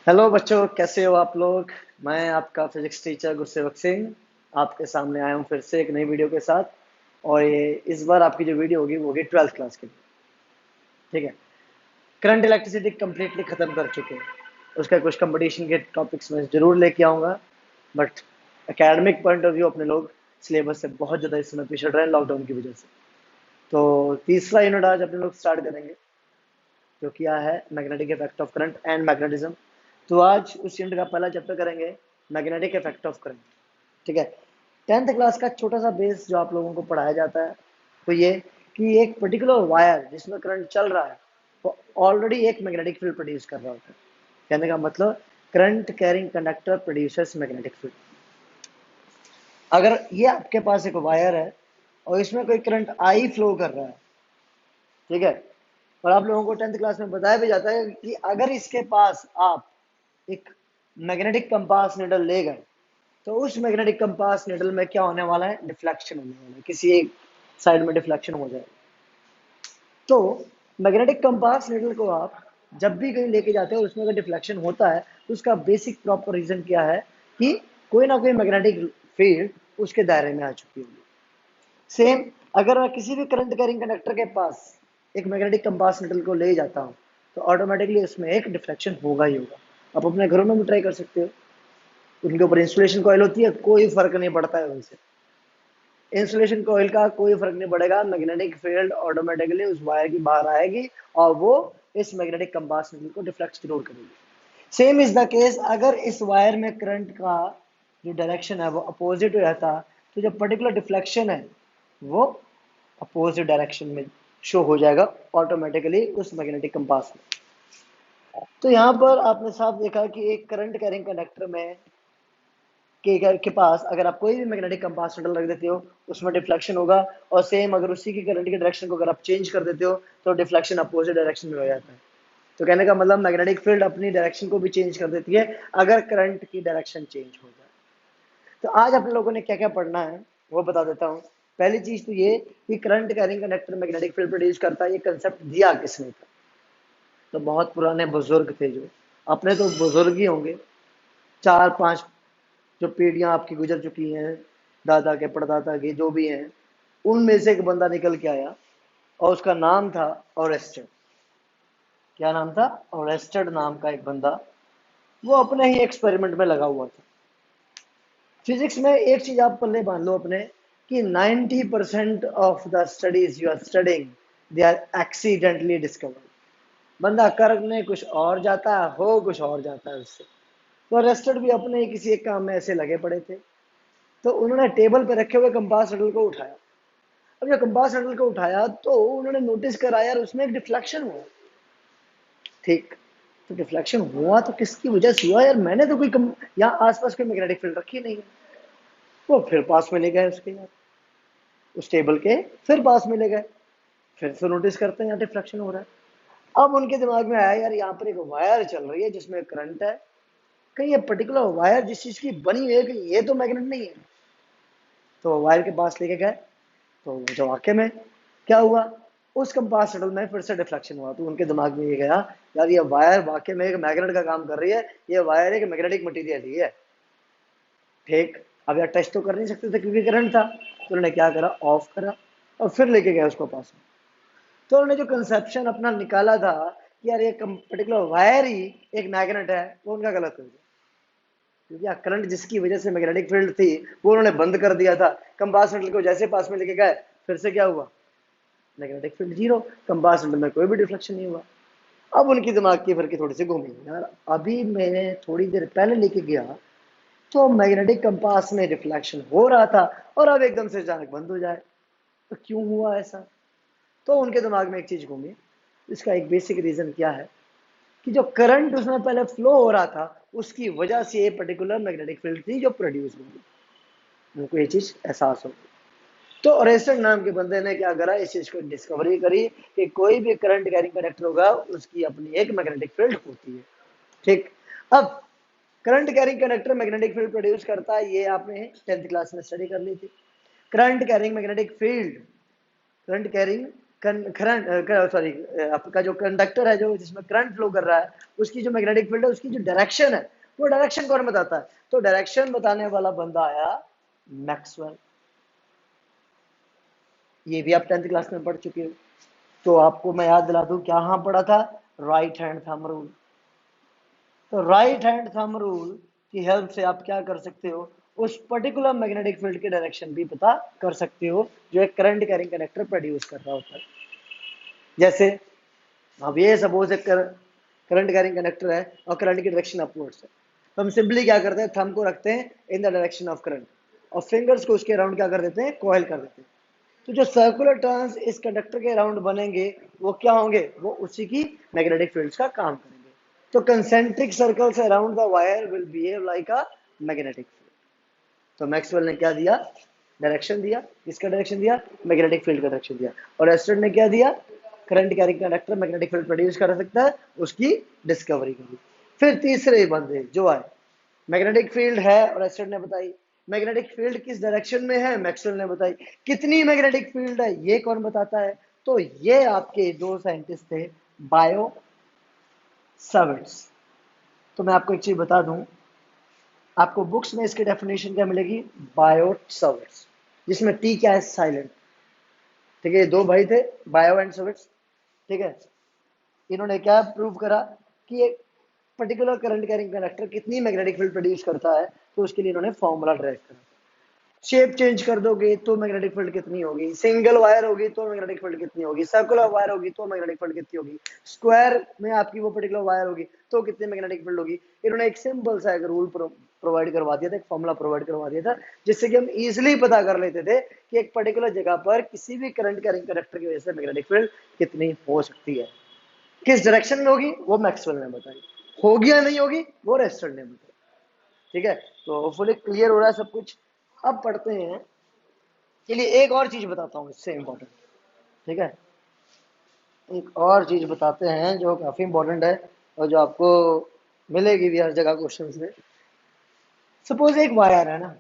Hello बच्चों, कैसे हो आप लोग। मैं आपका फिजिक्स टीचर गुरसेवक सिंह आपके सामने आया हूँ फिर से एक नई वीडियो के साथ। और ये इस बार आपकी जो वीडियो होगी वो होगी 12th क्लास की। ठीक है। करंट इलेक्ट्रिसिटी कम्प्लीटली खत्म कर चुके हैं। उसका कुछ कंपटीशन के टॉपिक्स में जरूर लेके आऊँगा, but academic point of view अपने लोग सिलेबस से बहुत ज़्यादा इस समय पिछड़ रहे हैं लॉकडाउन की वजह से। तो तीसरा यूनिट आज अपने लोग स्टार्ट करेंगे, जो किया है magnetic effect of current and magnetism. तो आज उस यूनिट का पहला चैप्टर करेंगे, मैग्नेटिक इफेक्ट ऑफ करंट। ठीक है। 10th क्लास का छोटा सा बेस जो आप लोगों को पढ़ाया जाता है तो ये कि एक पर्टिकुलर वायर जिसमें करंट चल रहा है वो ऑलरेडी एक मैग्नेटिक फील्ड प्रोड्यूस कर रहा होता है। कहने का मतलब current carrying conductor producers magnetic field. अगर ये आपके पास एक वायर है और इसमें कोई करंट आई फ्लो कर रहा है, ठीक है, और आप लोगों को 10th क्लास में बताया भी जाता है कि अगर इसके पास आप एक मैग्नेटिक कंपास निडल ले गए तो उस मैग्नेटिक कंपास निडल में क्या होने वाला है, डिफ्लेक्शन होने वाला है, किसी एक साइड में डिफ्लेक्शन हो जाएगा। तो मैग्नेटिक कंपास निडल को आप जब भी कहीं लेके जाते हो उसमें अगर डिफ्लेक्शन होता है तो उसका बेसिक प्रॉपर रीजन क्या है कि कोई ना कोई मैग्नेटिक फील्ड उसके दायरे में आ चुकी होगी। सेम अगर मैं किसी भी करंट कैरिंग कंडक्टर के पास एक मैग्नेटिक कंपास निडल को ले जाता हूँ तो ऑटोमेटिकली उसमें एक डिफ्लेक्शन होगा ही होगा। आप अपने घरों में भी ट्राई कर सकते हो। उनके ऊपर इंसुलेशन कॉइल होती है, कोई फर्क नहीं पड़ता है उनसे। इंसुलेशन कॉइल का कोई फर्क नहीं पड़ेगा, मैग्नेटिक फील्ड ऑटोमेटिकली उस वायर की बाहर आएगी और वो इस मैग्नेटिक कंपास निडल को डिफ्लेक्ट जरूर करेगी। सेम इज द केस अगर इस वायर में करंट का जो डायरेक्शन है वो अपोजिट रहता तो जो पर्टिकुलर डिफ्लेक्शन है वो अपोजिट डायरेक्शन में शो हो जाएगा ऑटोमेटिकली उस मैग्नेटिक कंपास में। तो यहाँ पर आपने साफ देखा कि एक करंट कैरिंग कंडक्टर में के पास अगर आप कोई भी मैग्नेटिक कंपास निडल रख देते हो उसमें डिफ्लेक्शन होगा। और सेम अगर उसी की करंट की डायरेक्शन को अगर आप चेंज कर देते हो तो डिफ्लेक्शन अपोजिट डायरेक्शन में हो जाता है। तो कहने का मतलब मैग्नेटिक फील्ड अपनी डायरेक्शन को भी चेंज कर देती है अगर करंट की डायरेक्शन चेंज हो जाए। तो आज अपने लोगों ने क्या क्या पढ़ना है वो बता देता हूँ। पहली चीज तो ये कि current carrying conductor magnetic field produce करता है, ये कंसेप्ट दिया किसने था। तो बहुत पुराने बुजुर्ग थे, जो अपने तो बुजुर्ग ही होंगे, चार पांच जो पीढ़ियां आपकी गुजर चुकी हैं, दादा के परदादा के जो भी हैं, उनमें से एक बंदा निकल के आया और उसका नाम था ऑरेस्टेड। क्या नाम था? ऑरेस्टेड नाम का एक बंदा, वो अपने ही एक्सपेरिमेंट में लगा हुआ था। फिजिक्स में एक चीज आप पल्ले बांध लो अपने कि 90% of the studies you are studying they are accidentally discovered. बंदा करने कुछ और जाता है, हो कुछ और जाता है उससे। तो अरेस्टेड भी अपने ही किसी एक काम में ऐसे लगे पड़े थे, तो उन्होंने टेबल पे रखे हुए कंपास नडल को उठाया। अब जब कंपास नडल को उठाया तो उन्होंने नोटिस करा यार उसमें एक डिफ्लेक्शन हुआ। ठीक, तो डिफ्लेक्शन हुआ तो किसकी वजह से हुआ यार, मैंने तो कोई यहाँ आसपास कोई मैग्नेटिक फील्ड रखी नहीं है। वो फिर पास में ले गए उसके यार, उस टेबल के फिर पास में ले गए, फिर से नोटिस करते हैं यहाँ डिफ्लेक्शन हो रहा है। अब उनके दिमाग में आया यार यहाँ पर एक वायर चल रही है जिसमें करंट है, कहीं ये पर्टिकुलर वायर जिस चीज की बनी हुई है कहीं ये तो मैग्नेट नहीं है। तो वायर के पास लेके गए तो जो वाक्य में क्या हुआ, उस कंपास शटल में फिर से डिफ्लेक्शन हुआ। तो उनके दिमाग में ये गया यार ये वायर वाकई में एक मैग्नेट का काम कर रही है, ये वायर एक मैग्नेटिक मटीरियल ही है। ठीक, अब यार टच तो कर नहीं सकते थे क्योंकि करंट था, तो उन्होंने क्या करा, ऑफ करा और फिर लेके गया उसको पास में। तो उन्होंने जो कंसेप्शन अपना निकाला था कि यार ये पर्टिकुलर वायर ही एक मैग्नेट है, वो उनका गलत हो गया। क्योंकि करंट जिसकी वजह से मैग्नेटिक फील्ड थी वो उन्होंने बंद कर दिया था। कंपास निडल को जैसे पास में लेके गए फिर से क्या हुआ, magnetic field zero, compass needle में कोई भी डिफ्लेक्शन नहीं हुआ। अब उनकी दिमाग की फिर की थोड़ी सी घूमी यार, अभी मैंने थोड़ी देर पहले लेके गया तो मैग्नेटिक कंपास में रिफ्लेक्शन हो रहा था और अब एकदम से अचानक बंद हो जाए, तो क्यों हुआ ऐसा। तो उनके दिमाग में एक चीज घूमी, इसका एक बेसिक रीजन क्या है कि जो करंट उसमें पहले फ्लो हो रहा था उसकी वजह से ये पर्टिकुलर मैग्नेटिक फील्ड थी जो प्रोड्यूस हुई। उनको ये चीज एहसास हो गई। तो अरेस्टन नाम के बंदे ने क्या करा, इस चीज को डिस्कवरी करी कि कोई भी करंट कैरिंग कंडक्टर होगा उसकी अपनी एक मैग्नेटिक फील्ड होती है। ठीक, अब current carrying conductor magnetic field produce करता है, ये आपने 10th क्लास में स्टडी कर ली थी। Current carrying magnetic field, current carrying current sorry आपका जो कंडक्टर है जो जिसमें करंट फ्लो कर रहा है उसकी जो मैग्नेटिक फील्ड है उसकी जो डायरेक्शन है वो डायरेक्शन कौन बताता है? तो डायरेक्शन बताने वाला बंदा आया मैक्सवेल। ये भी आप 10th क्लास में पढ़ चुके हो। तो आपको मैं याद दिला दूं क्या हाँ पढ़ा था, राइट हैंड थंब रूल। तो राइट हैंड थंब रूल की हेल्प से आप क्या कर सकते हो, उस पर्टिकुलर मैग्नेटिक फील्ड की डायरेक्शन भी पता कर सकते हो जो एक करंट कैरिंग कंडक्टर प्रोड्यूस कर रहा होता है। जैसे अब ये सपोज एक करंट कैरिंग कंडक्टर है और करंट की डायरेक्शन अपवर्ड्स है, तो हम सिंपली क्या करते हैं, थंब को रखते हैं in the direction of current और फिंगर्स को उसके अराउंड क्या कर देते हैं, कॉइल कर देते हैं। तो जो सर्कुलर टर्न्स इस कंडक्टर के अराउंड बनेंगे वो क्या होंगे, वो उसी की मैग्नेटिक फील्ड्स का काम करेंगे। तो concentric circles around the wire will behave like a magnetic field. तो मैक्सवेल ने क्या दिया, डायरेक्शन दिया। किसका डायरेक्शन दिया, मैग्नेटिक फील्ड का डायरेक्शन दिया। और एस्टर्न ने क्या दिया, current carrying conductor magnetic field produce कर सकता है, उसकी डिस्कवरी करी। फिर तीसरे बंदे जो आए, मैग्नेटिक फील्ड है और एस्टर्न ने बताई। मैग्नेटिक फील्ड किस डायरेक्शन में है, मैक्सवेल ने बताई। कितनी मैग्नेटिक फील्ड है ये कौन बताता है, तो ये आपके दो साइंटिस्ट थे, बायो सावर्ट्स। तो मैं आपको एक चीज बता दूं, आपको बुक्स में इसकी डेफिनेशन क्या मिलेगी, बायोट सावर्ट्स, जिसमें टी क्या है, साइलेंट। ठीक है, दो भाई थे बायो एंड सावर्ट्स। ठीक है, इन्होंने क्या प्रूव करा कि एक पर्टिकुलर करंट कैरिंग कंडक्टर कितनी मैग्नेटिक फील्ड प्रोड्यूस करता है, तो उसके लिए इन्होंने फॉर्मूला ड्राइव करा। शेप चेंज कर दोगे तो मैग्नेटिक फील्ड कितनी होगी, सिंगल वायर होगी तो मैग्नेटिक फील्ड कितनी होगी, सर्कुलर वायर होगी तो मैग्नेटिक फील्ड कितनी होगी, स्क्वायर में आपकी वो पर्टिकुलर वायर होगी तो कितनी मैग्नेटिक फील्ड होगी। इन्होंने एक सिंपल सा एक रूल प्रोवाइड करवा दिया था, एक फॉर्मूला प्रोवाइड करवा दिया था, जिससे कि हम इजिली पता कर लेते थे कि एक पर्टिकुलर जगह पर किसी भी करंट कैरिंग कंडक्टर की वजह से मैग्नेटिक फील्ड कितनी हो सकती है। किस डायरेक्शन में होगी वो मैक्सवेल ने बताई, होगी या नहीं होगी वो रेस्टर्न ने बताई। ठीक है, तो होपफुली क्लियर हो रहा है सब कुछ। अब पढ़ते हैं, चलिए एक और चीज बताता हूँ इससे इंपॉर्टेंट। ठीक है, एक और चीज बताते हैं जो काफी इंपॉर्टेंट है और जो आपको मिलेगी भी हर जगह क्वेश्चन में। सपोज एक वायर है ना,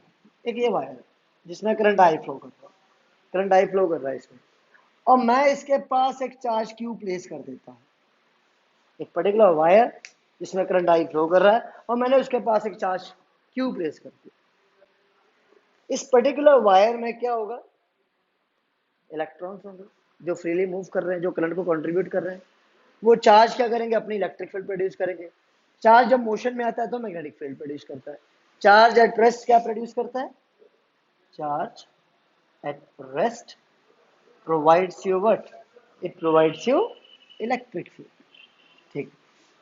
एक ये वायर है जिसमें करंट आई फ्लो कर रहा है, करंट आई फ्लो कर रहा है इसमें, और मैं इसके पास एक चार्ज क्यू प्लेस कर देता हूँ। एक पर्टिकुलर वायर जिसमें करंट आई फ्लो कर रहा है और मैंने उसके पास एक चार्ज क्यू प्लेस कर दिया। इस पर्टिकुलर वायर में क्या होगा, इलेक्ट्रॉन्स होंगे जो फ्रीली मूव कर रहे हैं, जो करंट को कंट्रीब्यूट कर रहे हैं। वो चार्ज क्या करेंगे, अपनी इलेक्ट्रिक फील्ड प्रोड्यूस करेंगे। चार्ज जब मोशन में आता है तो मैग्नेटिक फील्ड प्रोड्यूस करता है। चार्ज एट रेस्ट क्या प्रोड्यूस करता है, charge at rest provides you what, it provides you electric field. ठीक,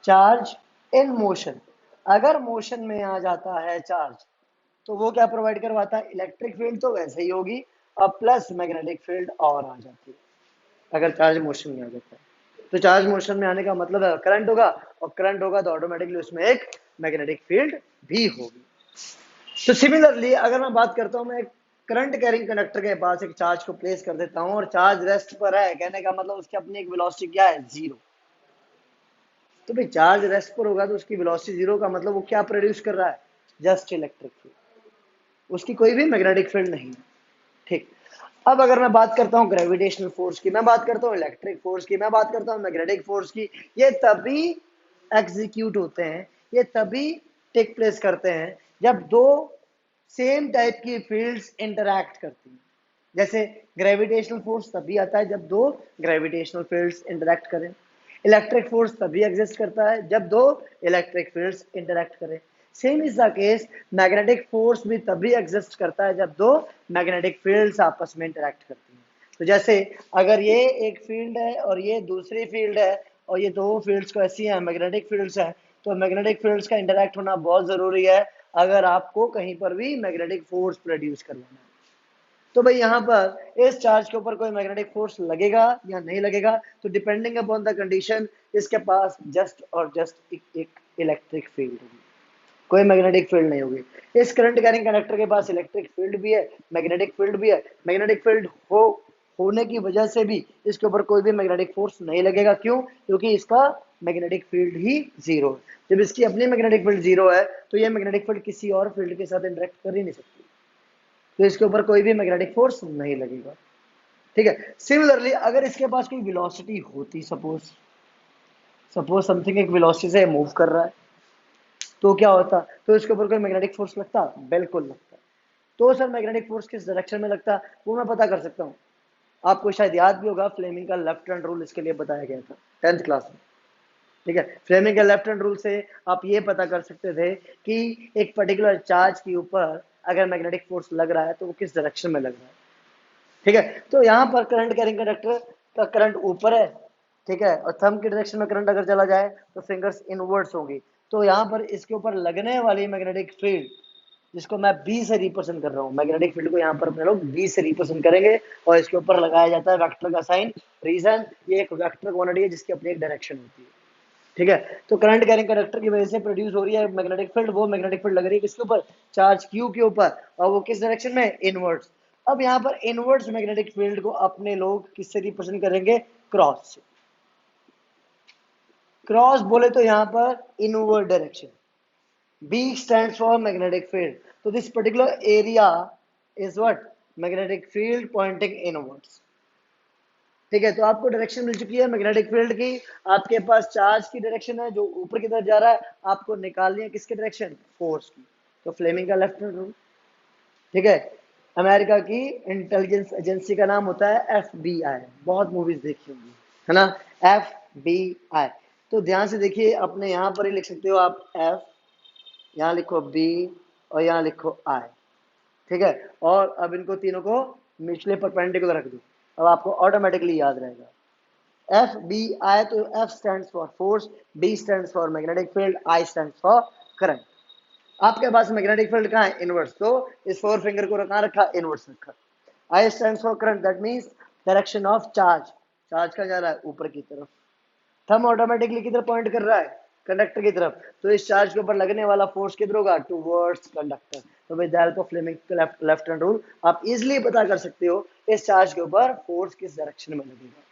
चार्ज इन मोशन, अगर मोशन में आ जाता है चार्ज तो वो क्या प्रोवाइड करवाता है, इलेक्ट्रिक फील्ड तो वैसे ही होगी और प्लस मैग्नेटिक फील्ड और आ जाती है अगर चार्ज मोशन में आ जाता है। तो चार्ज मोशन में आने का मतलब है करंट होगा, और करंट होगा तो ऑटोमेटिकली उसमें एक मैग्नेटिक फील्ड भी होगी। तो सिमिलरली अगर मैं बात करता हूं, मैं एक करंट कैरिंग कंडक्टर के पास एक चार्ज को प्लेस कर देता हूं और चार्ज रेस्ट पर है, कहने का मतलब उसकी अपनी एक वेलोसिटी क्या है, जीरो। तो भाई चार्ज रेस्ट पर होगा तो उसकी वेलोसिटी जीरो का मतलब वो क्या प्रोड्यूस कर रहा है, जस्ट इलेक्ट्रिक फील्ड, उसकी कोई भी मैग्नेटिक फील्ड नहीं है। ठीक, अब अगर मैं बात करता हूँ ग्रेविटेशनल फोर्स की, मैं बात करता हूँ इलेक्ट्रिक फोर्स की, मैं बात करता हूँ मैग्नेटिक फोर्स की, ये तभी एग्जीक्यूट होते हैं, ये तभी टेक प्लेस करते हैं जब दो सेम टाइप की फील्ड्स इंटरैक्ट करती हैं। जैसे ग्रेविटेशनल फोर्स तभी आता है जब दो ग्रेविटेशनल फील्ड्स इंटरैक्ट करें। इलेक्ट्रिक फोर्स तभी एग्जिस्ट करता है जब दो इलेक्ट्रिक फील्ड्स इंटरैक्ट करें। Same is the case, magnetic force भी तभी एग्जिस्ट करता है जब दो मैग्नेटिक फील्ड्स आपस में इंटरैक्ट करती हैं। तो जैसे अगर ये एक फील्ड है और ये दूसरी फील्ड है और ये दो फील्ड्स को ऐसी हैं, मैग्नेटिक फील्ड्स हैं, तो मैग्नेटिक फील्ड्स का इंटरैक्ट होना बहुत जरूरी है अगर आपको कहीं पर भी मैग्नेटिक फोर्स प्रोड्यूस करना है। तो भाई यहाँ पर इस चार्ज के ऊपर कोई मैग्नेटिक फोर्स लगेगा या नहीं लगेगा, तो डिपेंडिंग अपॉन द कंडीशन इसके पास जस्ट और जस्ट एक इलेक्ट्रिक फील्ड होगी, कोई मैग्नेटिक फील्ड नहीं होगी। इस करंट कैरिंग कंडक्टर के पास इलेक्ट्रिक फील्ड भी है, मैग्नेटिक फील्ड भी है। मैग्नेटिक फील्ड होने की वजह से भी इसके ऊपर कोई भी मैग्नेटिक फोर्स नहीं लगेगा। क्यों, क्योंकि इसका मैग्नेटिक फील्ड ही जीरो है। जब इसकी अपनी मैग्नेटिक फील्ड जीरो है तो ये मैग्नेटिक फील्ड किसी और फील्ड के साथ इंटरेक्ट कर ही नहीं सकती, तो इसके ऊपर कोई भी मैग्नेटिक फोर्स नहीं लगेगा। ठीक है। सिमिलरली अगर इसके पास कोई वेलोसिटी होती, सपोज सपोज समथिंग एक वेलोसिटी से मूव कर रहा है, तो क्या होता? तो इसके ऊपर कोई मैग्नेटिक फोर्स लगता? बिल्कुल लगता। तो सर मैग्नेटिक फोर्स किस डायरेक्शन में लगता है वो मैं पता कर सकता हूँ। आपको शायद याद भी होगा, फ्लेमिंग का लेफ्ट हैंड रूल इसके लिए बताया गया था 10th क्लास में। ठीक है, फ्लेमिंग के लेफ्ट हैंड रूल से आप ये पता कर सकते थे कि एक पर्टिकुलर चार्ज के ऊपर अगर मैग्नेटिक फोर्स लग रहा है तो वो किस डायरेक्शन में लग रहा है। ठीक है, तो यहाँ पर करंट कैरिंग कंडक्टर का करंट ऊपर है, ठीक है, और थंब की डायरेक्शन में करंट अगर चला जाए तो फिंगर्स इनवर्ड्स होंगी। तो यहाँ पर इसके ऊपर लगने वाली मैग्नेटिक फील्ड, जिसको मैं बी से रिप्रेजेंट कर रहा हूँ, मैग्नेटिक फील्ड को यहाँ पर अपने लोग बी से रिप्रेजेंट करेंगे और इसके ऊपर लगाया जाता है वेक्टर का साइन। रीजन, ये एक वेक्टर क्वांटिटी है जिसकी अपनी एक डायरेक्शन होती है। ठीक है, तो करंट कैरिंग कंडक्टर की वजह से प्रोड्यूस हो रही है मैग्नेटिक फील्ड, वो मैग्नेटिक फील्ड लग रही है किसके ऊपर? चार्ज क्यू के ऊपर, और वो किस डायरेक्शन में? इनवर्ड्स। अब यहाँ पर इनवर्ड्स मैग्नेटिक फील्ड को अपने लोग किससे रिप्रेजेंट करेंगे? क्रॉस से। क्रॉस बोले तो यहाँ पर inward direction, B stands for magnetic field. So this particular area is what? Magnetic field pointing inwards. ठीक है, तो आपको डायरेक्शन मिल चुकी है मैग्नेटिक फील्ड की। आपके पास चार्ज की डायरेक्शन है जो ऊपर की तरफ जा रहा है, आपको निकालनी है किसकी डायरेक्शन? फोर्स की। तो फ्लेमिंग का लेफ्ट हैंड रूल। ठीक है, अमेरिका की इंटेलिजेंस एजेंसी का नाम होता है FBI, बहुत मूवीज देखी होंगी, है ना? FBI। तो ध्यान से देखिए, अपने यहाँ पर ही लिख सकते हो आप F, यहाँ लिखो B और यहाँ लिखो I। ठीक है, और अब इनको तीनों को म्यूचुअली परपेंडिकुलर रख दो, अब आपको ऑटोमेटिकली याद रहेगा। एफ बी आई, तो F stands for force, B stands for magnetic field, I stands for current. आपके पास मैग्नेटिक फील्ड कहाँ है? इनवर्स, तो इस फोर फिंगर को कहाँ रखा? इनवर्स रखा। आई stands for current, that means direction of charge. Charge का जा रहा है ऊपर की तरफ, थंब ऑटोमेटिकली किधर पॉइंट कर रहा है? कंडक्टर की तरफ। तो इस चार्ज के ऊपर लगने वाला फोर्स किधर होगा? Towards conductor. तो with the help of Fleming left hand rule आप इजीली पता कर सकते हो इस चार्ज के ऊपर फोर्स किस डायरेक्शन में लगेगा।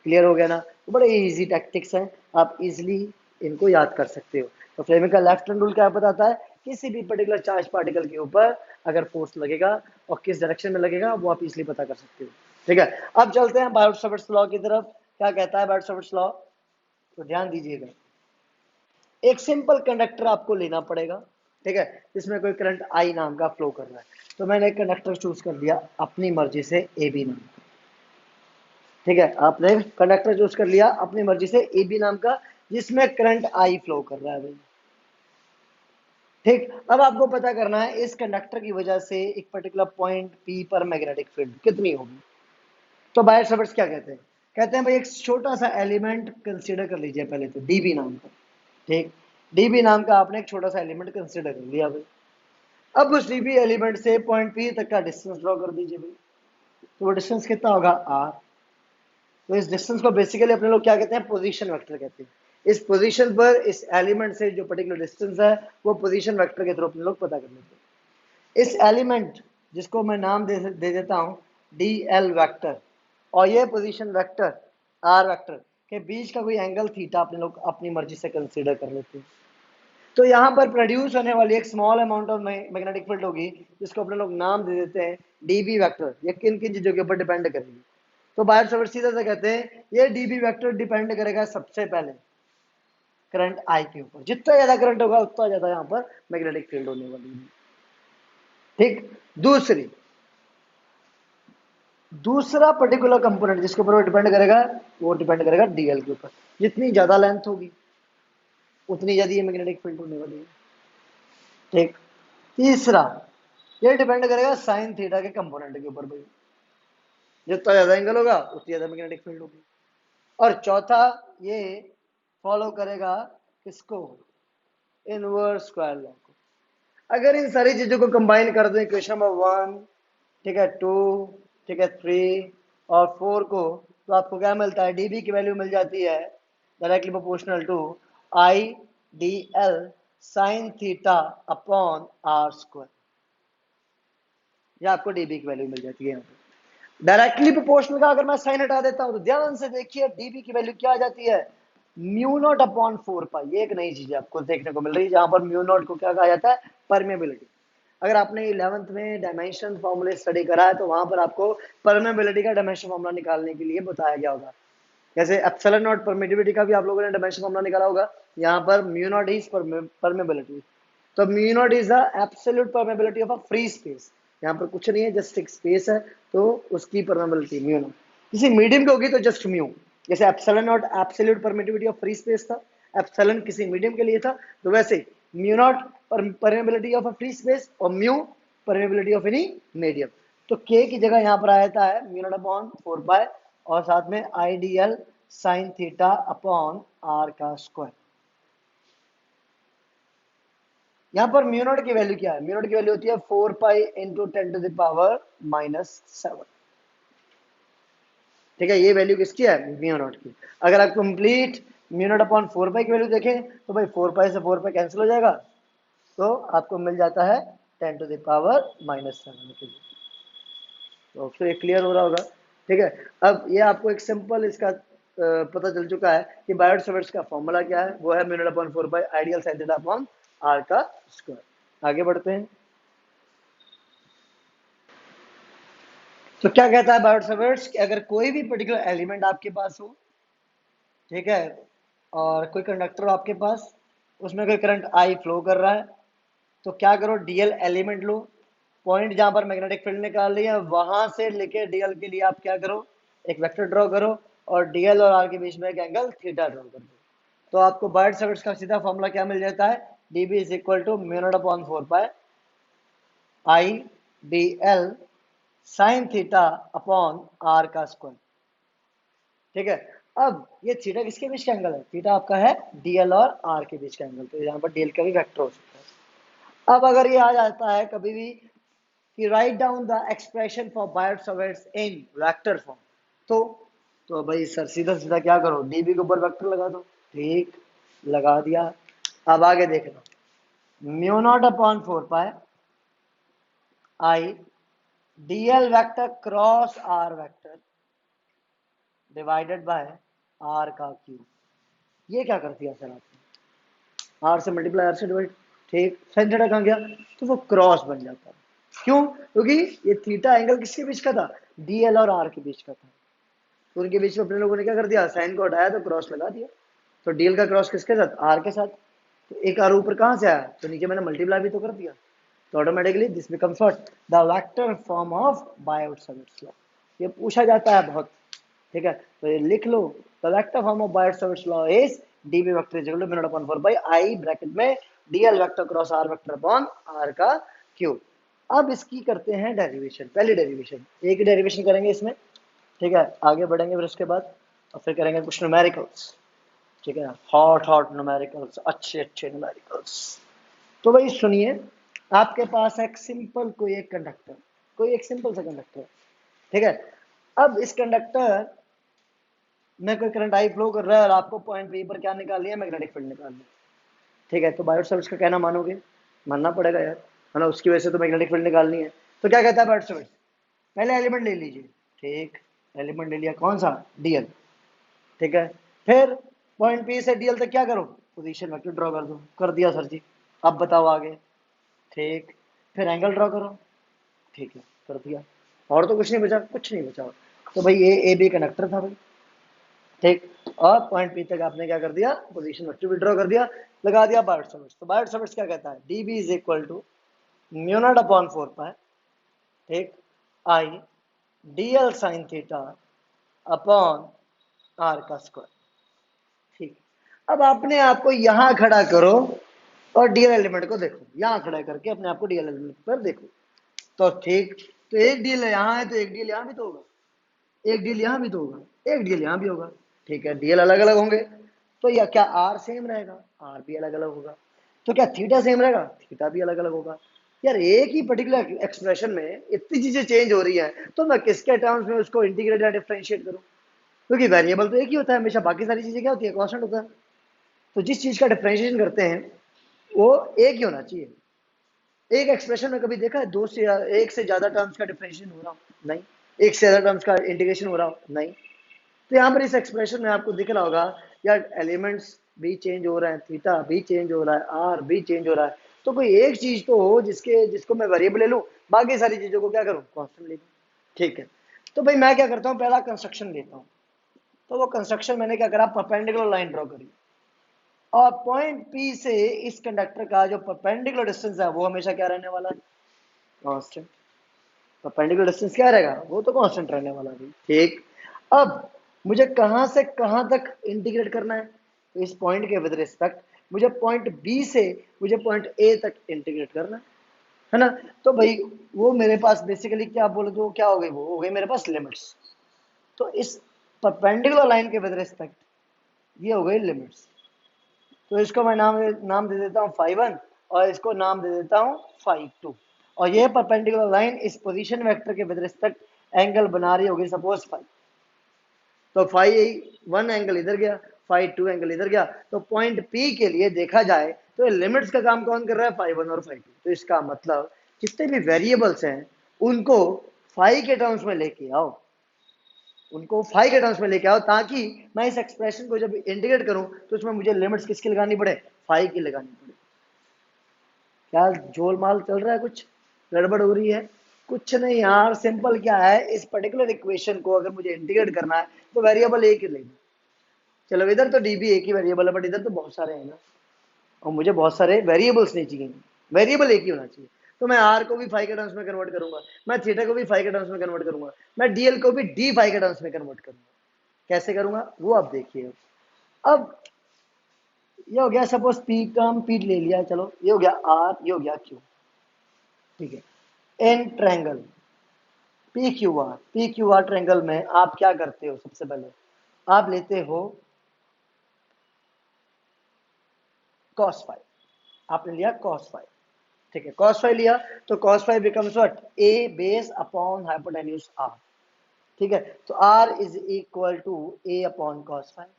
क्लियर हो गया ना? तो बड़े इजी टैक्टिक्स हैं, आप इजीली इनको याद कर सकते हो। तो फ्लेमिंग का लेफ्ट हैंड रूल क्या बताता है? किसी भी पर्टिकुलर चार्ज पार्टिकल के ऊपर अगर फोर्स लगेगा और किस डायरेक्शन में लगेगा वो आप इजीली पता कर सकते हो। ठीक है, अब चलते हैं बायोट-सावर्ट्स लॉ की तरफ। क्या कहता है बायोट-सावर्ट्स लॉ? तो ध्यान दीजिएगा, एक सिंपल कंडक्टर आपको लेना पड़ेगा, ठीक है, इसमें कोई करंट आई नाम का फ्लो कर रहा है। तो मैंने एक कंडक्टर चूज कर लिया अपनी मर्जी से, ए बी नाम का। ठीक है, आपने कंडक्टर चूज कर लिया अपनी मर्जी से ए बी नाम का, जिसमें करंट आई फ्लो कर रहा है भाई। ठीक, अब आपको पता करना है इस कंडक्टर की वजह से एक पर्टिकुलर पॉइंट पी पर मैग्नेटिक फील्ड कितनी होगी। तो बायोट-सावर्ट्स क्या कहते हैं? कहते हैं भाई एक छोटा सा एलिमेंट कंसीडर कर लीजिए पहले तो, डीबी नाम का। ठीक, डीबी नाम का आपने एक छोटा सा एलिमेंट कंसीडर कर लिया भाई। अब उस डीबी एलिमेंट से पॉइंट पी तक का डिस्टेंस ड्रॉ कर दीजिए भाई। तो वो डिस्टेंस कितना होगा? आर। तो इस डिस्टेंस को बेसिकली अपने लोग क्या कहते हैं? पोजीशन वेक्टर कहते हैं। इस पोजीशन पर इस एलिमेंट से जो पर्टिकुलर डिस्टेंस है वो पोजीशन वेक्टर के थ्रू अपने लोग पता कर लेते हैं। इस एलिमेंट जिसको मैं नाम दे देता हूं डी एल वैक्टर, और ये पोजीशन वेक्टर आर वेक्टर के बीच का कोई एंगल थीटा अपने लोग अपनी मर्जी से कंसीडर कर लेते हैं। तो यहाँ पर प्रोड्यूस होने वाली एक small amount of magnetic field होगी, जिसको अपने लोग नाम दे देते हैं डीबी वेक्टर। ये किन किन चीजों के ऊपर डिपेंड करेगी? तो बायोट-सावर्ट्स सीधा से कहते हैं ये डीबी वेक्टर डिपेंड करेगा सबसे पहले करंट आई के ऊपर। जितना ज्यादा करंट होगा उतना ज्यादा यहाँ पर मैग्नेटिक फील्ड होने वाली है। ठीक, दूसरी दूसरा पर्टिकुलर कंपोनेंट जिसके ऊपर वो डिपेंड करेगा, वो डिपेंड करेगा डीएल के ऊपर। जितनी ज्यादा लेंथ होगी उतनी ज्यादा ये मैग्नेटिक फील्ड होने वाली है। ठीक, तीसरा ये डिपेंड करेगा साइन थीटा के कंपोनेंट के ऊपर भाई। जितना ज्यादा एंगल होगा उतनी ज्यादा मैग्नेटिक फील्ड होगी। और चौथा ये फॉलो करेगा किसको? इनवर्स स्क्वायर लॉ को। अगर इन सारी चीजों को कंबाइन कर दो इक्वेशन नंबर 1, ठीक है, 2, ठीक है, 3 और 4 को, तो आपको क्या मिलता है? डीबी की वैल्यू मिल जाती है directly proportional to I D L sine theta upon R square. ये आपको डीबी की वैल्यू मिल जाती है यहाँ पे। डायरेक्टली प्रोपोर्शनल का अगर मैं साइन हटा देता हूं तो ध्यान से देखिए डीबी की वैल्यू क्या आ जाती है? म्यू नॉट अपॉन 4 पाई। ये एक नई चीज आपको देखने को मिल रही है, जहां पर म्यू नॉट को क्या कहा जाता है? परमेबिलिटी। अगर आपने 11th में डायमेंशन फॉर्मूले स्टडी करा है तो वहां पर आपको परमेबिलिटी का डायमेंशन फॉर्मूला निकालने के लिए बताया गया होगा। जैसे एप्सिलॉन नॉट परमिटिविटी का भी आप लोगों ने डायमेंशन फॉर्मूला निकाला होगा। यहाँ पर म्यू नॉट इज परमेबिलिटी, तो mu naught is the absolute permeability of a free space. यहाँ पर कुछ नहीं है, जस्ट एक स्पेस है तो उसकी परमेबिलिटी म्यू नॉट। किसी मीडियम की होगी तो जस्ट म्यू। जैसे epsilon naught absolute permittivity of free space था, एप्सिलॉन किसी मीडियम के लिए था, तो वैसे mu naught permeability of a free space और mu permeability of any medium. तो के की जगह यहाँ पर आ जाता है म्यू नॉट अपॉन 4 पाई और साथ में ideal sine theta upon are का स्क्वायर। यहां पर म्यू नॉट की वैल्यू क्या है? म्यू नॉट की वैल्यू होती है 4 pi into 10 to the power -7। ठीक है, ये वैल्यू किसकी है? म्यू नॉट की। अगर आप कंप्लीट म्यू नॉट अपॉन 4 पाई की वैल्यू देखें तो भाई 4 पाई से 4 पाई कैंसिल हो जाएगा, तो आपको मिल जाता है 10 टू द पावर -7। तो फिर ये क्लियर हो रहा होगा। ठीक है, अब ये आपको एक सिंपल इसका पता चल चुका है कि बायोट सावर्ट्स का फॉर्मूला क्या है। वो है mu naught upon 4 pi ideal sine theta upon are का स्क्वायर। आगे बढ़ते हैं। तो क्या कहता है बायोट सावर्ट्स कि अगर कोई भी पर्टिकुलर एलिमेंट आपके पास हो, ठीक है, और कोई कंडक्टर आपके पास, उसमें कोई करंट आई फ्लो कर रहा है, तो क्या करो, डीएल एलिमेंट लो, पॉइंट जहां पर मैग्नेटिक फील्ड निकाल रही है वहां से लेके डीएल के लिए आप क्या करो, एक वेक्टर ड्रॉ करो और डीएल और आर के बीच में एक एंगल थीटा ड्रॉ कर दो। तो आपको बायोट सावर्ट्स का सीधा फॉर्मूला क्या मिल जाता है? DB is equal to mu naught upon 4 pi I D L sine theta upon are का स्क्वायर। ठीक है, अब ये थीटा किसके बीच का एंगल है? थीटा आपका है डीएल और आर के बीच का एंगल, तो यहाँ पर डीएल का भी वेक्टर हो सकता है। अब अगर ये आ जाता है कभी भी कि write down the expression for Biot Savart's in vector form, तो भाई सर सीधा सीधा क्या करो, डीबी के ऊपर वेक्टर लगा दो। ठीक, लगा दिया। अब आगे देखना, mu naught upon 4 pi I dl vector cross are vector divided by R का क्यूब। ये क्या कर दिया सर आपने? आर से मल्टीप्लाई आर से डिवाइड। ठीक, साइन थीटा कहाँ गया? तो वो क्रॉस बन जाता है। क्यों? क्योंकि ये थीटा एंगल किसके बीच का था? डीएल और आर के बीच का था। तो उनके बीच में अपने लोगों ने क्या कर दिया, साइन को हटाया तो क्रॉस लगा दिया। तो डीएल का क्रॉस किसके साथ? आर के साथ। तो एक आर ऊपर कहाँ से आया? तो नीचे मैंने मल्टीप्लाई भी तो कर दिया। तो automatically this becomes what? The vector form of Biot Savart's law. ये पूछा जाता है बहुत। ठीक है, तो ये लिख लो, the vector form of Biot Savart's law is dB vector is equal to mu naught upon 4 by I bracket में dl vector cross are vector upon are का क्यूब। अब इसकी करते हैं डेरिवेशन। पहली डेरिवेशन, एक ही डेरिवेशन करेंगे इसमें। ठीक है, आगे बढ़ेंगे फिर उसके बाद और फिर करेंगे कुछ न्यूमेरिकल्स। ठीक है, हॉट हॉट न्यूमेरिकल्स, अच्छे अच्छे न्यूमेरिकल्स। तो भाई सुनिए, आपके पास एक सिंपल कोई एक कंडक्टर, कोई एक सिंपल सा कंडक्टर। ठीक है, अब इस कंडक्टर में कोई करंट आई फ्लो कर रहा है और आपको पॉइंट बी पर क्या निकालनी है? मैग्नेटिक फील्ड निकालनी है। ठीक है, तो बायोट सावर्ट्स का कहना मानोगे? मानना पड़ेगा यार, है ना, उसकी वजह से तो मैग्नेटिक फील्ड निकालनी है। तो क्या कहता है बायोट सावर्ट्स? पहले एलिमेंट ले लीजिए। ठीक, एलिमेंट ले लिया, कौन सा? डीएल। ठीक है, फिर पॉइंट पी से डीएल तक क्या करो? पोजीशन वेक्टर ड्रॉ कर दो। कर दिया सर जी। अब बताओ आगे। ठीक, फिर एंगल ड्रॉ करो। ठीक है, कर दिया। और तो कुछ नहीं बचा, कुछ नहीं बचा। तो भाई ये ए बी कनेक्टर था भाई। ठीक, और पॉइंट पी तक आपने क्या कर दिया? पोजीशन वेक्टर भी ड्रॉ कर दिया, लगा दिया बायोट सावर्ट्स। तो बायोट सावर्ट्स क्या कहता है? DB is equal to mu naught upon 4 pi, ठीक, I dl sine theta upon are का स्क्वायर। ठीक, अब अपने आप को यहां खड़ा करो और डीएल एलिमेंट को देखो, यहां खड़ा करके अपने आप को डीएल एलिमेंट पर देखो। तो ठीक, तो एक डीएल यहाँ है तो एक डीएल यहाँ भी तो होगा, एक डीएल यहाँ भी तो होगा, एक डीएल यहाँ भी होगा। ठीक है, डीएल अलग अलग होंगे, तो या क्या आर सेम रहेगा? आर भी अलग अलग होगा। तो क्या थीटा सेम रहेगा? थीटा भी अलग अलग होगा। यार एक ही पर्टिकुलर एक्सप्रेशन में इतनी चीजें चेंज हो रही है, तो मैं किसके टर्म्स में उसको इंटीग्रेट या डिफरेंशिएट करूं? क्योंकि वेरिएबल तो एक ही होता है हमेशा, बाकी सारी चीजें क्या होती है? कांस्टेंट होता है। तो जिस चीज का डिफरेंशिएशन करते हैं वो एक ही होना चाहिए। एक एक्सप्रेशन में कभी देखा है दो से एक से ज्यादा टर्म्स का डिफरेंशिएशन हो रहा हो? नहीं। एक से ज्यादा टर्म्स का इंटीग्रेशन हो रहा हो? नहीं। तो यहाँ पर इस एक्सप्रेशन में आपको दिख रहा होगा यार, एलिमेंट्स भी चेंज हो रहे हैं, थीटा भी चेंज हो रहा है, आर भी चेंज हो रहा है। तो कोई एक चीज तो हो जिसको मैं वेरिएबल ले लूं, बाकी सारी चीजों को क्या करूं, कांस्टेंट ले लूं। ठीक है, तो भाई मैं क्या करता हूं, पहला कंस्ट्रक्शन लेता हूं। तो वो कंस्ट्रक्शन मैंने क्या करा, परपेंडिकुलर लाइन ड्रॉ करी, और पॉइंट पी से इस कंडक्टर का जो परपेंडिकुलर डिस्टेंस है वो हमेशा क्या रहने वाला है, कांस्टेंट। परपेंडिकुलर डिस्टेंस क्या रहेगा, वो तो कांस्टेंट रहने वाला है। ठीक, अब मुझे कहां से कहां तक इंटीग्रेट करना है, तो इस पॉइंट के विद रिस्पेक्ट मुझे पॉइंट बी से मुझे पॉइंट ए तक इंटीग्रेट करना है ना। तो भाई वो मेरे पास बेसिकली क्या बोले तो क्या हो गई, वो हो गई मेरे पास लिमिट्स। तो इस परपेंडिकुलर लाइन के विद रिस्पेक्ट ये हो गई लिमिट्स। तो इसको मैं नाम दे देता हूँ φ1, और इसको नाम दे देता हूँ φ2। और ये परपेंडिकुलर लाइन इस पोजीशन वेक्टर के विद रिस्पेक्ट एंगल बना रही होगी सपोज फाइव। तो φ1 एंगल इधर गया, φ2 एंगल इधर गया। तो पॉइंट P के लिए देखा जाए तो लिमिट्स का काम कौन कर रहा है, φ1 और φ2। तो इसका मतलब जितने भी वेरिएबल्स हैं उनको फाई के टर्म्स में लेके आओ, उनको फाई के टर्म्स में लेके आओ, ताकि मैं इस एक्सप्रेशन को जब इंटीग्रेट करूं तो उसमें मुझे लिमिट्स किसकी लगानी पड़े, फाई की लगानी पड़े। क्या जोलमाल चल रहा है, कुछ गड़बड़ हो रही है? कुछ नहीं यार, सिंपल क्या है, इस पर्टिकुलर इक्वेशन को अगर मुझे इंटीग्रेट करना है तो वेरिएबल एक ही लेना। चलो इधर तो डी भी एक ही वेरिएबल है, बट इधर तो बहुत सारे हैं ना, और मुझे बहुत सारे वेरिएबल्स नहीं चाहिए, वेरिएबल एक ही होना चाहिए। तो मैं आर को भी फाई के टर्म्स में कन्वर्ट करूंगा, मैं थीटा को भी फाई के टर्म्स में कन्वर्ट करूंगा, मैं डीएल को भी डी फाई के टर्म्स में कन्वर्ट करूंगा। कैसे करूंगा वो आप देखिए। अब ये हो गया, सपोज पी टर्म पी ले लिया, चलो ये हो गया आर, ये हो गया क्यू। ठीक है, in triangle P Q R triangle में आप क्या करते हो, सबसे पहले आप लेते हो cos फाइव, आपने लिया cos फाइव। ठीक है, cos फाइव लिया तो cos five becomes what, a base upon hypotenuse r। ठीक है, तो r is equal to a upon cos five.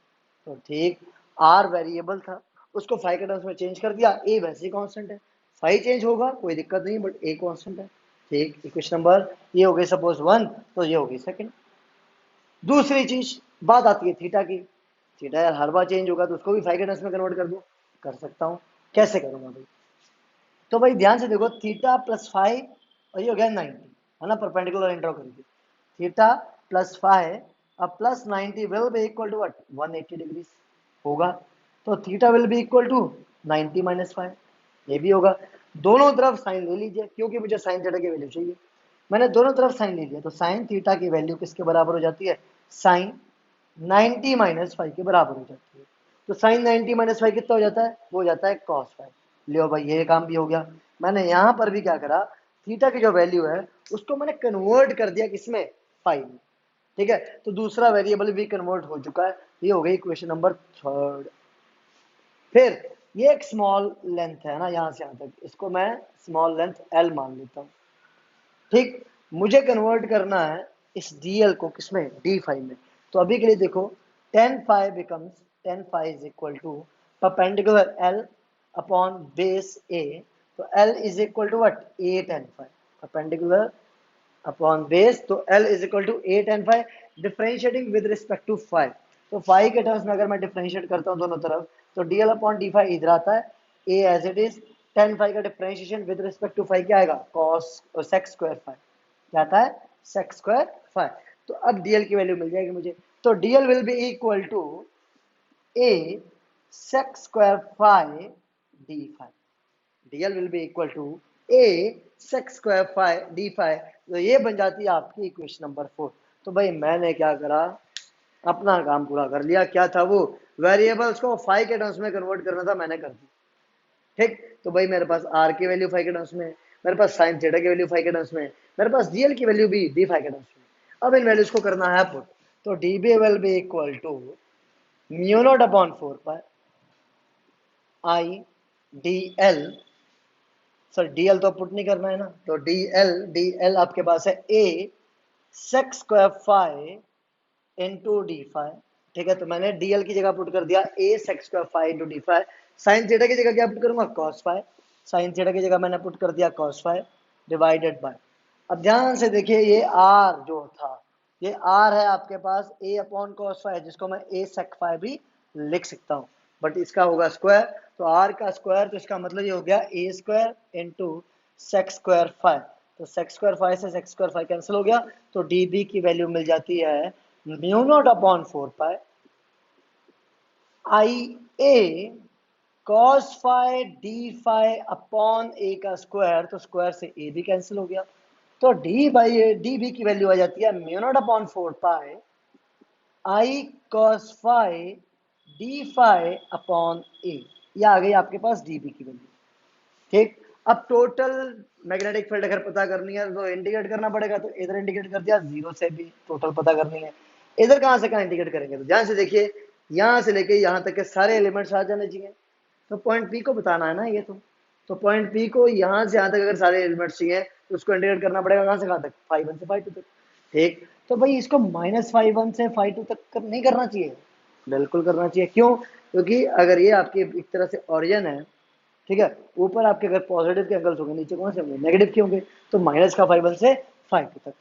तो ठीक, r वेरिएबल था, उसको फाइव के टर्म्स में चेंज कर दिया, a वैसे ही कांस्टेंट है, फाइव चेंज होगा कोई दिक्कत नहीं, बट a कांस्टेंट है। ठीक, इक्वेशन नंबर ये हो गई सपोज वन, तो ये हो गई सेकंड। दूसरी चीज, बात आती है थीटा की। थीटा यार हर बार चेंज होगा, तो उसको भी फाइव के टर्म्स में कन्वर्ट कर दो, कर सकता हूँ। कैसे करूंगा भाई, तो भाई ध्यान से देखो, थीटा प्लस फाइव, और ये हो गया 90, है ना, परपेंडिकुलर लाइन ड्रॉ करेंगे, थीटा प्लस फाइव, अब plus 90 will be equal to what, 180 degree होगा। तो theta will be equal to 90 minus five, ये भी होगा। दोनों तरफ साइन ले लीजिए, क्योंकि मुझे साइन थीटा की वैल्यू चाहिए। मैंने दोनों तरफ साइन ले लिया, तो साइन थीटा की वैल्यू किसके बराबर हो जाती है, साइन 90 माइनस फाइव के बराबर हो जाती है। तो साइन 90 माइनस फाइव कितना हो जाता है, वो हो जाता है कॉस फाइव। लियो भाई, ये काम भी हो गया। मैंने यहां पर भी क्या करा, थीटा की जो वैल्यू है उसको मैंने कन्वर्ट कर दिया किसमें, फाइव में। ठीक है, तो दूसरा वेरिएबल भी कन्वर्ट हो चुका है। ये हो गई इक्वेशन नंबर थर्ड। फिर ये एक स्मॉल लेंथ है ना, यहां से यहां तक, इसको मैं स्मॉल लेंथ एल मान लेता हूं। ठीक, मुझे कन्वर्ट करना है इस डीएल को किसमें, डी फाइव में। तो अभी के लिए देखो, tan phi becomes, tan phi is equal to perpendicular l upon base a. तो l is equal to what, a tan phi, perpendicular upon base, तो l is equal to a tan phi, differentiating with respect to phi. तो phi के terms में अगर मैं differentiate करता हूँ दोनों तरफ, तो डीएल अपॉन डी फाइव इधर आता है, a as it is, tan phi का differentiation with respect to phi क्या आएगा, कॉस सेक स्क्वायर फाइव, क्या आता है, सेक स्क्वायर फाइव। तो अब डीएल की वैल्यू मिल जाएगी मुझे। तो dl will be equal to A sec square five D five, dl will be equal to A sec square five D five. तो ये बन जाती है आपकी इक्वेशन नंबर फोर। तो भाई मैंने क्या करा, अपना काम पूरा कर लिया। क्या था वो, वेरिएबल्स को फाइव के टर्म्स में कन्वर्ट करना था, मैंने कर दिया। ठीक, तो भाई मेरे पास आर की वैल्यू फाइव के टर्म्स में, मेरे पास साइन थीटा की वैल्यू फाइव के टर्म्स में, मेरे पास डीएल की वैल्यू भी डी फाइव के टर्म्स में। अब इन वैल्यूज को करना है पुट। तो D B will be equal to mu naught upon four pi I D L, sir dl तो पुट नहीं करना है ना, तो डी एल आपके पास है a sec square phi into d phi. ठीक है, तो मैंने डीएल की जगह पुट कर दिया a sec square phi into d phi. Sine theta की जगह क्या पुट करूंगा, कॉस फाइव, साइन थीटा की जगह मैंने पुट कर दिया कॉस फाइव डिवाइडेड बाय। अब ध्यान से देखिए, ये आर जो था, ये आर है आपके पास ए अपॉन कॉस फाइव, जिसको मैं ए सेक फाइव भी लिख सकता हूँ, बट इसका होगा स्क्वायर। तो आर का स्क्वायर, तो इसका मतलब ये हो गया a square into sec square phi. तो सेक्स स्क्वायर फाइव से सेक्स स्क्वायर फाइव कैंसिल हो गया, तो डी बी की वैल्यू मिल जाती है mu naught upon 4 pi I a cos phi d phi upon a का स्क्वायर, तो स्क्वायर से ए भी कैंसिल हो गया, तो d by a d B की वैल्यू आ जाती है mu naught upon 4 pi I cos phi d phi upon a. ये आ गई आपके पास डी बी की वैल्यू। ठीक, अब टोटल मैग्नेटिक फील्ड अगर पता करनी है तो इंडिकेट करना पड़ेगा, तो इधर इंडिकेट कर दिया, जीरो से भी टोटल पता करनी है। इधर कहां से कहां इंडिकेट करेंगे, तो ध्यान से देखिए, यहां से लेके यहां तक के सारे एलिमेंट्स आ जाने चाहिए, तो पॉइंट पी को बताना है ना ये तो पॉइंट पी को यहां से यहां तक अगर सारे एलिमेंट्स चाहिए तो उसको इंडिकेट करना पड़ेगा कहां से कहां तक, फाइव वन से फाइव टू तक। ठीक, तो भाई इसको -5 1 से 5 2 तक नहीं करना चाहिए, बिल्कुल करना चाहिए। क्यों, क्योंकि अगर ये आपकी एक तरह से ओरिजिन है, ठीक है, ऊपर आपके अगर पॉजिटिव के एंगल्स होंगे, नीचे कौन से होंगे, नेगेटिव के होंगे, तो माइनस का 5 1 से 5 2 तक।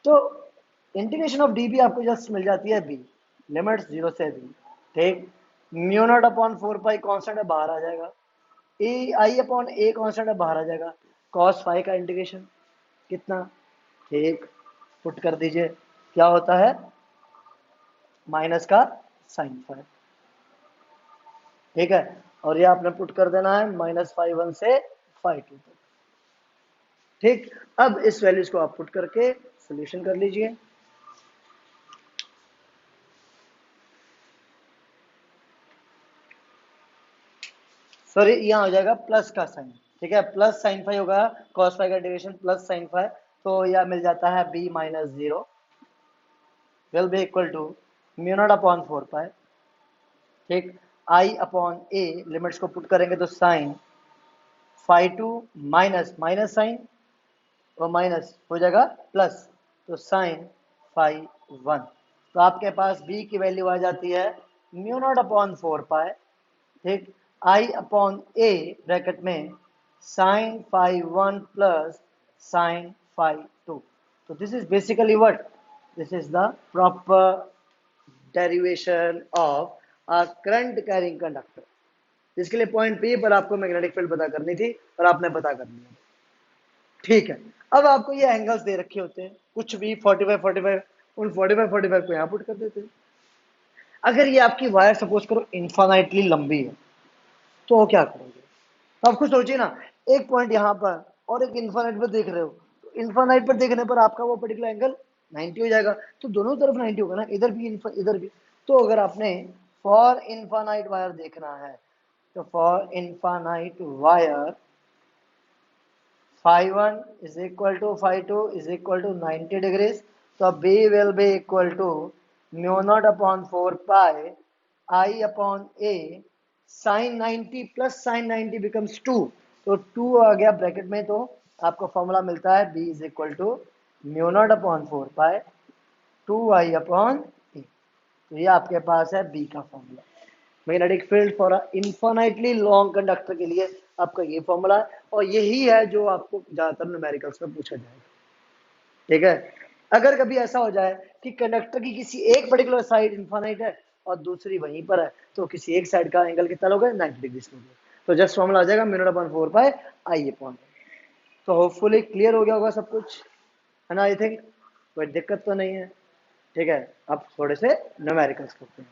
तो इंटीग्रेशन ऑफ डी बी आपको जस्ट मिल जाती है बी, लिमिट्स 0 से बी। ठीक, म्यू नॉट अपॉन 4 पाई कॉन्स्टेंट है, बाहर आ जाएगा, ए आई अपॉन ए कॉन्स्टेंट है, बाहर आ जाएगा, कॉस फाई का इंटीग्रेशन कितना, ठीक, पुट कर दीजिए, क्या होता है, माइनस का साइन फाई। ठीक है, और ये आपने पुट कर देना है -5 1 से 5 2 तक। ठीक, अब इस वैल्यूज को आप पुट करके सोल्यूशन कर लीजिए। सॉरी, यहाँ हो जाएगा प्लस का साइन, ठीक है, प्लस साइन फाइव होगा, कॉस फाइव का डिविजन प्लस साइन फाइव, तो यह मिल जाता है b -0 will be equal to mu naught upon 4 pi. ठीक, i अपॉन a लिमिट्स को पुट करेंगे तो sine phi two minus minus sine और माइनस हो जाएगा प्लस, तो साइन फाई वन। तो आपके पास b की वैल्यू आ जाती है म्यू नॉट अपॉन 4 पाई, ठीक, आई अपॉन ए ब्रैकेट में sine phi one plus sine phi two. तो this is basically what, this is the proper derivation of a current carrying conductor, जिसके लिए point P पर आपको magnetic field पता करनी थी और आपने पता कर लिया। ठीक है, अब आपको ये एंगल्स दे रखे होते हैं कुछ भी 45 45, उन 45 45 को यहाँ पुट कर देते हैं। अगर ये आपकी वायर सपोज करो इन्फानाइटली लंबी है, तो क्या करोगे, तो आप खुद सोचिए ना, एक पॉइंट यहाँ पर और एक इन्फानाइट पर देख रहे हो, तो इन्फानाइट पर देखने पर आपका वो पर्टिकुलर एंगल 90 हो जाएगा, तो दोनों तरफ 90 होगा ना, इधर भी इधर भी। तो अगर आपने फॉर इन्फानाइट वायर देखना है, तो for infinite wire phi 1 is equal to phi 2 is equal to 90 degrees, so b will be equal to mu naught upon 4 pi I upon a sin 90 plus sin 90 becomes 2, तो 2 आ गया bracket में, तो आपको formula मिलता है b is equal to mu naught upon 4 pi 2i upon a। तो ये आपके पास है b का formula, magnetic field for infinitely long conductor के लिए आपका ये फॉर्मूला है, और यही है जो आपको ज्यादातर न्यूमेरिकल्स में पूछा जाएगा। ठीक है, अगर कभी ऐसा हो जाए कि कंडक्टर की किसी एक पर्टिकुलर साइड इन्फाइनाइट है और दूसरी वहीं पर है, तो किसी एक साइड का एंगल कितना लोगे, 90 डिग्री लोगे, तो जस्ट फॉर्मूला आ जाएगा mu naught upon 4 pi I upon. तो होपफुली क्लियर हो गया होगा सब कुछ, है ना, आई थिंक कोई दिक्कत तो नहीं है। ठीक है, अब थोड़े से न्यूमेरिकल्स करते हैं।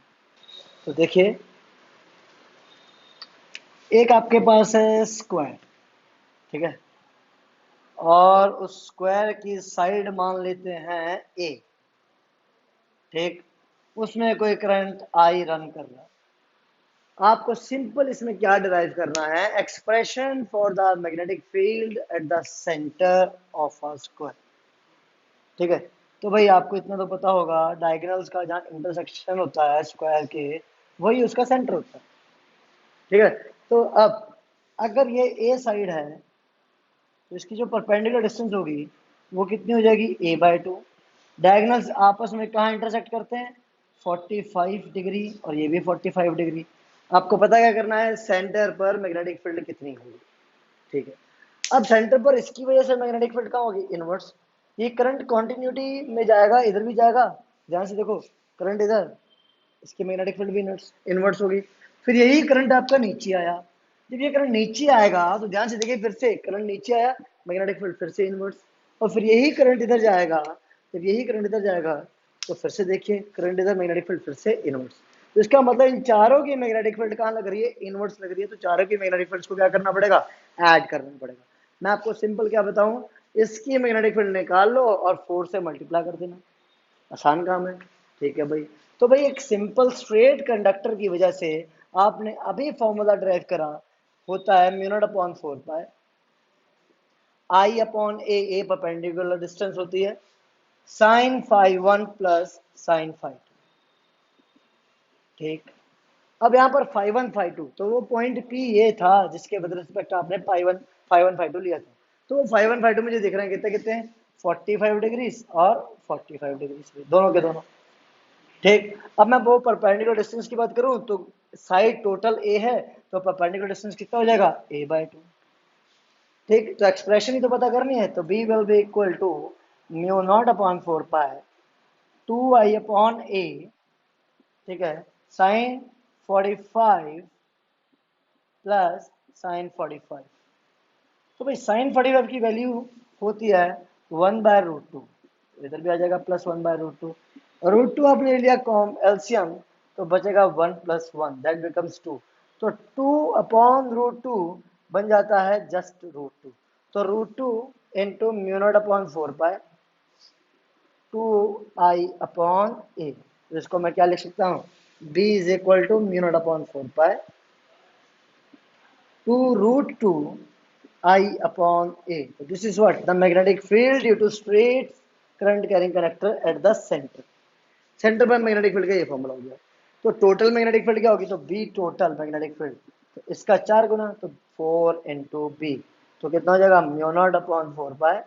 तो देखिए, एक आपके पास है स्क्वायर, ठीक है, और उस स्क्वायर की साइड मान लेते हैं ए, ठीक, उसमें कोई करंट आई रन कर रहा है। आपको सिंपल इसमें क्या डिराइव करना है, expression for the magnetic field at the centre of a square. ठीक है, तो भाई आपको इतना तो पता होगा, डायगोनल्स का जहाँ इंटरसेक्शन होता है स्क्वायर के, वही उसका सेंटर होता है। ठीक है, तो अब अगर ये ए साइड है, तो इसकी जो परपेंडिकुलर डिस्टेंस होगी वो कितनी हो जाएगी, a/2। डायगोनल्स आपस में कहाँ इंटरसेक्ट करते हैं, 45 डिग्री, और ये भी 45 डिग्री। आपको पता क्या करना है, सेंटर पर मैग्नेटिक फील्ड कितनी होगी। ठीक है, अब सेंटर पर इसकी वजह से मैग्नेटिक फील्ड कहाँ होगी, इनवर्स। ये करंट कॉन्टिन्यूटी में जाएगा, इधर भी जाएगा, ध्यान से देखो, करंट इधर, इसकी मैग्नेटिक फील्ड भी इनवर्स होगी। फिर यही करंट आपका नीचे आया, जब ये करंट नीचे आएगा तो ध्यान से देखिए, फिर से करंट नीचे आया, मैग्नेटिक फील्ड फिर से इनवर्स, और फिर यही करंट इधर जाएगा, जब यही करंट इधर जाएगा तो फिर से देखिए करंट इधर, मैग्नेटिक फील्ड फिर से इनवर्स। तो इसका मतलब इन चारों की मैग्नेटिक फील्ड कहाँ लग रही है, इनवर्स लग रही है, तो चारों की मैग्नेटिक फील्ड्स को क्या करना पड़ेगा, ऐड करना पड़ेगा। मैं आपको सिंपल क्या बताऊं, इसकी मैग्नेटिक फील्ड निकाल लो और 4 से मल्टीप्लाई कर देना, आसान काम है। ठीक है भाई, तो भाई एक सिंपल स्ट्रेट कंडक्टर की वजह से आपने अभी फॉर्मूला ड्राइव करा, होता है mu naught upon 4 pi I upon A perpendicular distance होती है sine phi one plus sine phi two. ठीक, अब यहाँ पर फाई वन फाई टू, तो वो पॉइंट पी ये था जिसके विद रिस्पेक्ट आपने फाई वन फाई टू लिया था, तो वो फाई वन फाई टू मुझे दिख रहे हैं कितने कितने हैं, 45 डिग्रीज और 45 डिग्रीज, दोनों के दोनों। ठीक, अब मैं वो परपेंडिकुलर डिस्टेंस की बात करूं तो साइड टोटल ए है, तो परपेंडिकुलर डिस्टेंस कितना हो जाएगा, a बाय 2। ठीक, तो एक्सप्रेशन ही तो पता करनी है, तो b will be equal to mu naught upon 4 pi 2i upon a, ठीक है, साइन 45 प्लस साइन 45। तो भाई साइन 45 की वैल्यू होती है 1/√2, इधर भी आ जाएगा प्लस 1/√2, √2 आपने लिया कॉम एलसीएम, तो बचेगा 1 प्लस 1 दैट बिकम्स 2, तो 2 अपॉन √2 बन जाता है जस्ट √2, तो √2 into mu naught upon 4 pi 2i upon A, इसको मैं क्या लिख सकता हूँ, b is equal to mu naught upon 4 pi 2 √2 I upon A. So this is what the magnetic field due to straight current carrying conductor at the center. Centre पर magnetic field का ये formula हो गया। तो total magnetic field क्या होगी, तो B total magnetic field, तो इसका 4 गुना, तो 4 इंटू बी, तो कितना हो जाएगा म्यू नॉट अपॉन 4 पाई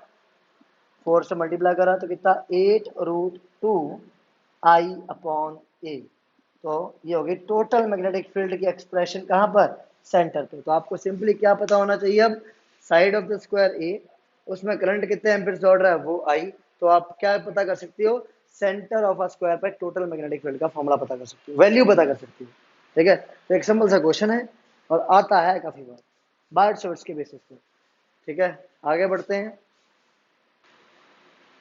4 से मल्टीप्लाई करा तो कितना 8 √2 आई अपॉन ए। तो ये होगी टोटल मैग्नेटिक फील्ड की एक्सप्रेशन, कहाँ पर, सेंटर पे। तो आपको सिंपली क्या पता होना चाहिए, अब साइड ऑफ द स्क्वायर ए, उसमें करंट कितने एम्पीयर दौड़ रहा है वो आई, तो आप क्या पता कर सकती हो, सेंटर ऑफ अ स्क्वायर पर टोटल मैग्नेटिक फील्ड का फॉर्मूला पता कर सकती हो, वैल्यू पता कर सकती हो। ठीक है, तो एक सिंपल सा क्वेश्चन है और आता है काफी बार बार्ट शॉर्ट्स के बेसिस पे। ठीक है, आगे बढ़ते हैं।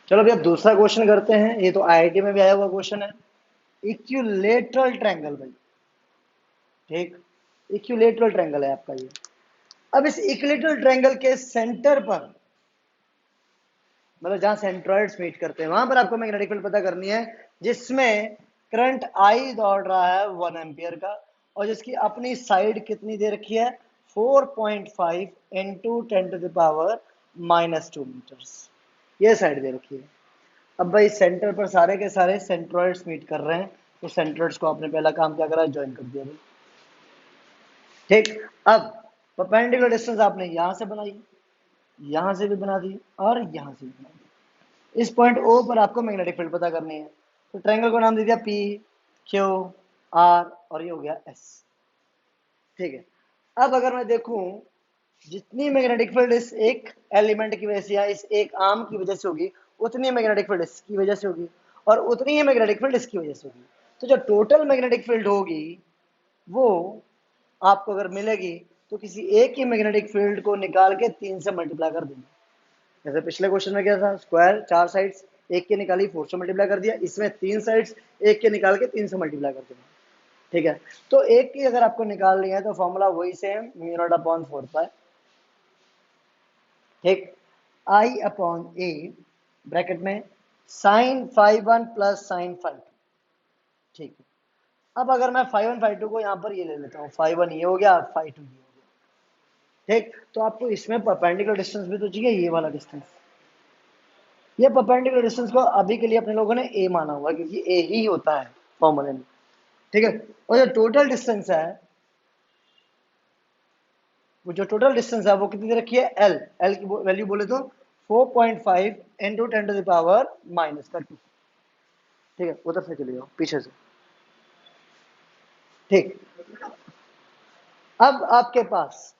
चलो अभी अब दूसरा क्वेश्चन करते हैं, ये तो आईआईटी में भी आया हुआ क्वेश्चन है, इक्विलेटरल ट्रायंगल भाई। ठीक, इक्विलेटरल ट्रायंगल है आपका ये। अब इस इक्विलेटरल ट्रायंगल के सेंटर पर, मतलब जहां सेंट्रॉइड्स मीट करते हैं, वहां पर आपको मैग्नेटिक फील्ड पता करनी है, जिसमें करंट आई दौड़ रहा है 1 एम्पियर का, और जिसकी अपनी साइड कितनी दे रखी है, 4.5 इंटू 10⁻⁻² मीटर्स, ये साइड दे रखी है। अब भाई सेंटर पर सारे के सारे सेंट्रॉइड्स मीट कर रहे हैं, तो सेंट्रॉइड्स को आपने पहला काम क्या करा, ज्वाइन कर दिया भाई। ठीक, अब परपेंडिकुलर डिस्टेंस आपने यहां से बनाई, यहां से भी बना दी और यहां से भी बना दी। इस पॉइंट ओ पर आपको मैग्नेटिक फील्ड पता करनी है, तो ट्रायंगल को नाम दे दिया पी क्यू आर और ये हो गया एस। ठीक है, अब अगर मैं देखूं जितनी मैग्नेटिक फील्ड इस एक एलिमेंट की वजह से या इस एक आर्म की वजह से होगी, उतनी मैग्नेटिक फील्ड इसकी वजह से होगी, और उतनी ही मैग्नेटिक फील्ड इसकी वजह से होगी। तो जो टोटल मैग्नेटिक फील्ड होगी वो आपको अगर मिलेगी, तो किसी एक ही मैग्नेटिक फील्ड को निकाल के 3 से मल्टीप्लाई कर देंगे। जैसे पिछले क्वेश्चन में क्या था, स्क्वायर 4 साइड्स, एक के निकाली 4 से मल्टीप्लाई कर दिया, इसमें 3 साइड्स, एक के निकाल के 3 से मल्टीप्लाई कर देना। ठीक है, तो एक की अगर आपको निकालनी है तो फॉर्मूला वही same, mu naught upon 4 pi, ठीक, आई अपॉन ए ब्रैकेट में साइन 5 1 प्लस साइन 5। ठीक है, अब अगर मैं 5 1 5 2 को यहाँ पर ये ले लेता हूँ, 5 1 ये हो गया, 5 2 ये हो गया। ठीक, तो आपको इसमें परपेंडिकुलर डिस्टेंस भी तो चाहिए, ये वाला डिस्टेंस, ये परपेंडिकुलर डिस्टेंस को अभी के लिए अपने लोगों ने ए माना हुआ, क्योंकि ए ही होता है फॉर्मूले में। ठीक है, और जो टोटल डिस्टेंस है, वो जो टोटल डिस्टेंस है वो कितनी दे रखी है, एल, एल की वैल्यू बोले तो 4.5 इंटू 10⁻⁻²। ठीक है, उधर से चले जाओ पीछे से। ठीक, अब आपके पास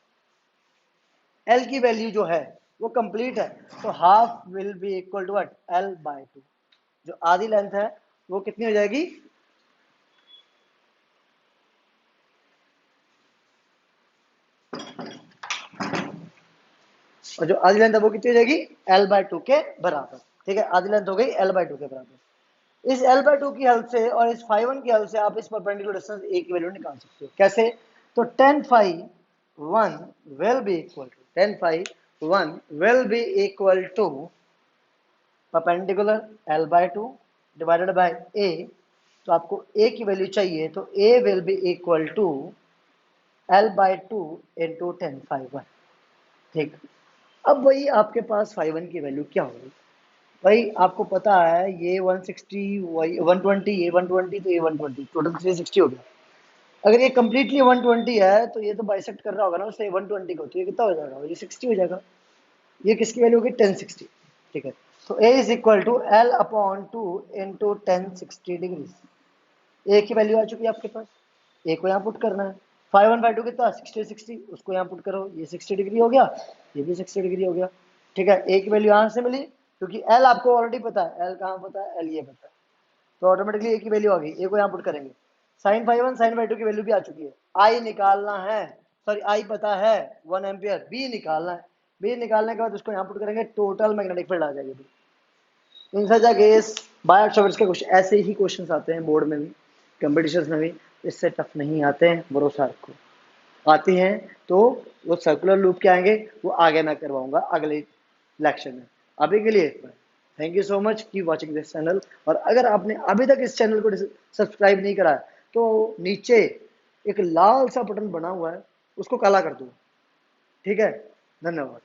एल की वैल्यू जो है वो कंप्लीट है, तो half will be equal to what, L by 2, जो आधी लेंथ है वो कितनी हो जाएगी, और जो आधी लेंथ है वो कितनी हो जाएगी, l/2 के बराबर। ठीक है, आधी लेंथ हो गई l/2 के बराबर। इस l/2 की हेल्प से और इस φ1 की हेल्प से आप इस परपेंडिकुलर डिस्टेंस a की वैल्यू निकाल सकते हो। कैसे? तो tan φ1 will be equal to tan φ1 will be equal to perpendicular l/2 divided by a। तो आपको a की वैल्यू चाहिए, तो a will be equal to l/2 into tan φ1। ठीक, अब वही आपके पास φ1 की वैल्यू क्या होगी? भाई आपको पता है ये 160, वही 120, ये 120, तो ये 120, टोटल 360 हो गया। अगर ये कंप्लीटली 120 है तो ये तो बाइसेक्ट कर रहा होगा ना उससे 120 को, तो ये कितना हो जाएगा, ये 60 हो जाएगा। ये किसकी वैल्यू होगी, 1060। ठीक है, तो a is equal to l/2 into 1060 degree. a की वैल्यू आ चुकी है आपके पास, a को यहाँ पुट करना है। φ1 φ2 कितना, 60 60, उसको यहाँ पुट करो, ये 60 डिग्री हो गया, ये भी 60 डिग्री हो गया। ठीक है, a की वैल्यू यहाँ से मिली, क्योंकि l आपको ऑलरेडी पता है, l कहाँ पता है, l ये पता है, तो ऑटोमेटिकली a की वैल्यू आ गई। a को यहाँ पुट करेंगे, sin φ1 sin φ2 की वैल्यू भी आ चुकी है। i निकालना है, सॉरी i पता है 1 एम्पियर, b निकालना है, b निकालने के बाद उसको यहाँ पुट करेंगे, टोटल मैग्नेटिक फील्ड आ जाएगी। इन सच अ केस बायोट के कुछ ऐसे ही क्वेश्चंस आते हैं बोर्ड में भी, कंपटीशंस में भी, इससे टफ नहीं आते हैं, भरोसा रखो। आती हैं तो वो सर्कुलर लूप के आएंगे, वो आगे मैं करवाऊंगा अगले लेक्चर में। अभी के लिए thank you so much, keep watching this channel. और अगर आपने अभी तक इस चैनल को सब्सक्राइब नहीं करा है तो नीचे एक लाल सा बटन बना हुआ है, उसको काला कर दो। ठीक है, धन्यवाद।